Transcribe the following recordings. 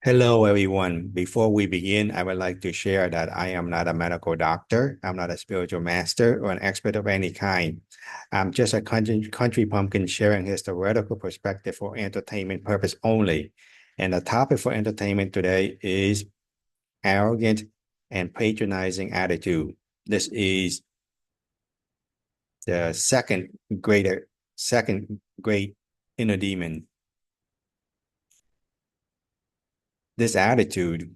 Hello, everyone. Before we begin, I would like to share that I am not a medical doctor. I'm not a spiritual master or an expert of any kind. I'm just a country pumpkin sharing his theoretical perspective for entertainment purpose only. And the topic for entertainment today is arrogant and patronizing attitude. This is the second great inner demon. This attitude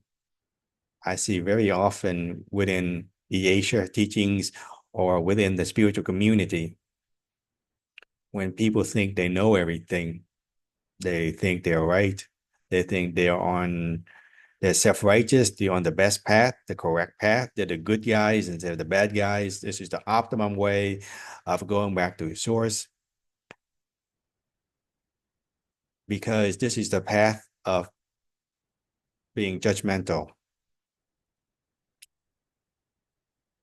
I see very often within the Asia teachings or within the spiritual community. When people think they know everything, they think they're right. They think they're self-righteous, they're on the best path, the correct path. They're the good guys and they're the bad guys. This is the optimum way of going back to the source because this is the path of being judgmental.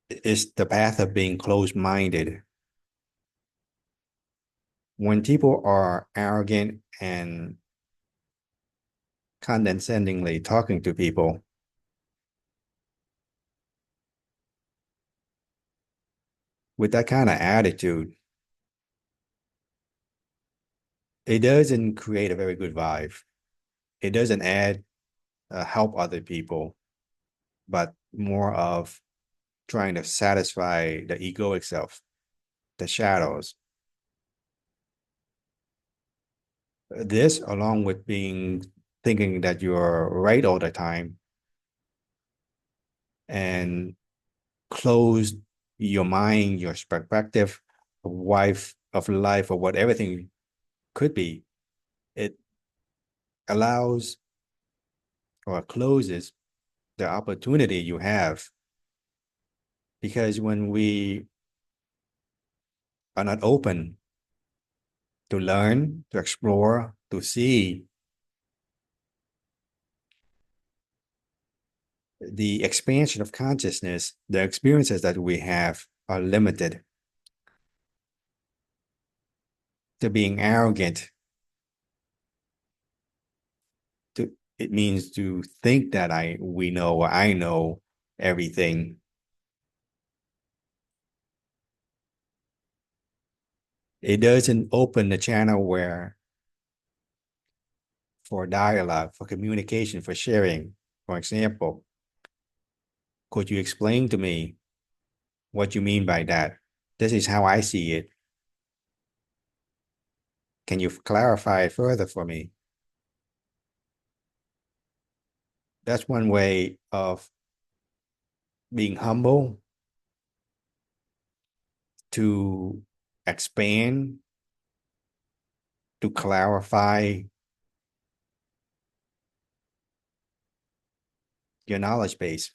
It's the path of being closed-minded. When people are arrogant and condescendingly talking to people, with that kind of attitude, it doesn't create a very good vibe. It doesn't help other people, but more of trying to satisfy the ego itself, the shadows. This, along with being thinking that you're right all the time and close your mind, your perspective of life, or what everything could be, it allows or closes the opportunity you have. Because when we are not open to learn, to explore, to see, the expansion of consciousness, the experiences that we have are limited. To being arrogant, it means to think that we know or I know everything. It doesn't open the channel where for dialogue, for communication, for sharing. For example, could you explain to me what you mean by that? This is how I see it. Can you clarify it further for me? That's one way of being humble, to expand, to clarify your knowledge base,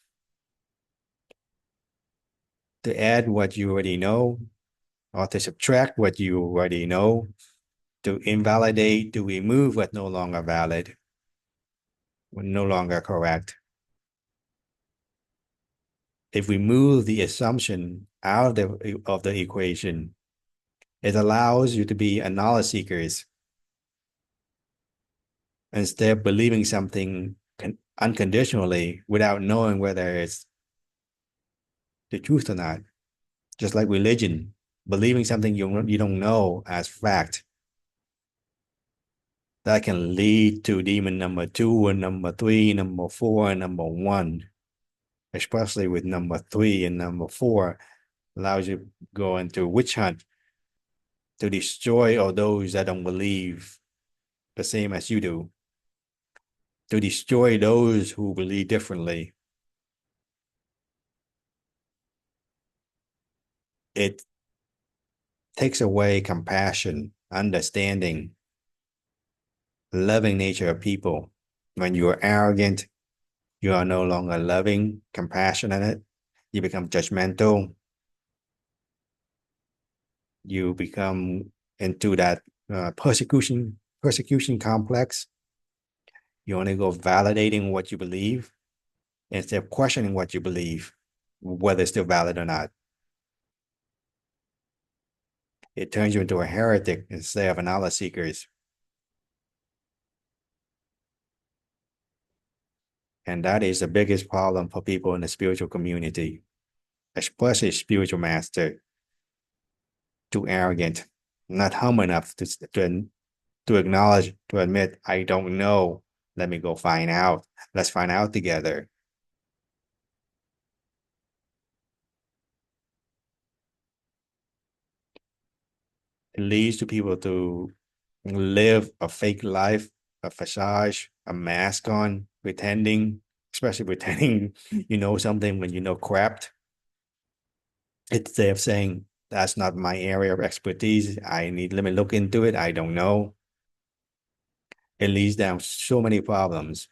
to add what you already know, or to subtract what you already know, to invalidate, to remove what no longer valid, what no longer correct. If we move the assumption out of the equation, it allows you to be a knowledge seekers instead of believing something unconditionally without knowing whether it's the truth or not. Just like religion, believing something you don't know as fact, that can lead to demon number 2 and number 3, number 4 and number 1, especially with number 3 and number 4 allows you to go into witch hunt to destroy all those that don't believe the same as you do, to destroy those who believe differently. It takes away compassion, understanding, loving nature of people. When you are arrogant, you are no longer loving, compassionate. You become judgmental. You become into that persecution complex. You only go validating what you believe instead of questioning what you believe, whether it's still valid or not. It turns you into a heretic instead of an knowledge seekers. And that is the biggest problem for people in the spiritual community, especially spiritual master. Too arrogant, not humble enough to acknowledge, to admit, I don't know. Let me go find out. Let's find out together. It leads to people to live a fake life, a facade, a mask on, pretending, especially pretending you know something when you know crap. Instead of saying, that's not my area of expertise. Let me look into it. I don't know. It leads down so many problems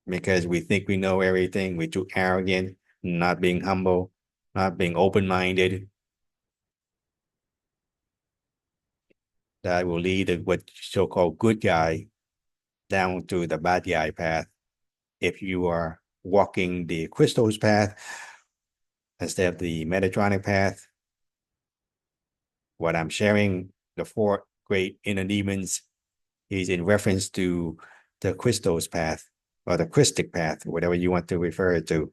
because we think we know everything. We're too arrogant, not being humble, not being open-minded. That will lead to what so-called good guy down to the bad guy path. If you are walking the crystals path instead of the Metatronic path, what I'm sharing, the four great inner demons, is in reference to the crystals path or the Christic path, whatever you want to refer it to.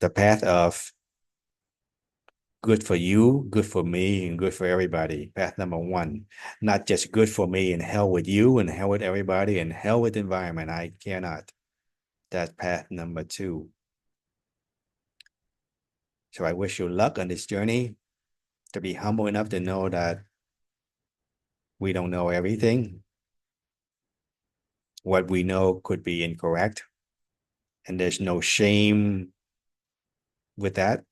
The path of good for you, good for me, and good for everybody. Path number one, not just good for me and hell with you and hell with everybody and hell with the environment. I cannot. That's path number two. So I wish you luck on this journey, to be humble enough to know that we don't know everything. What we know could be incorrect. And there's no shame with that.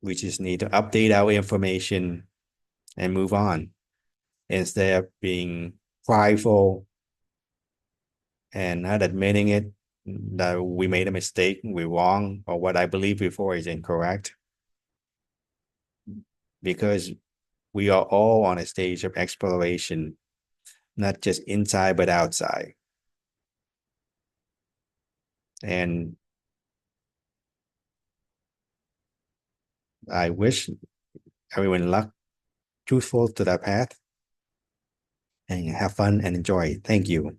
We just need to update our information and move on instead of being prideful and not admitting it, that we made a mistake, we're wrong, or what I believe before is incorrect. Because we are all on a stage of exploration, not just inside, but outside. And I wish everyone luck, truthful to that path, and have fun and enjoy. Thank you.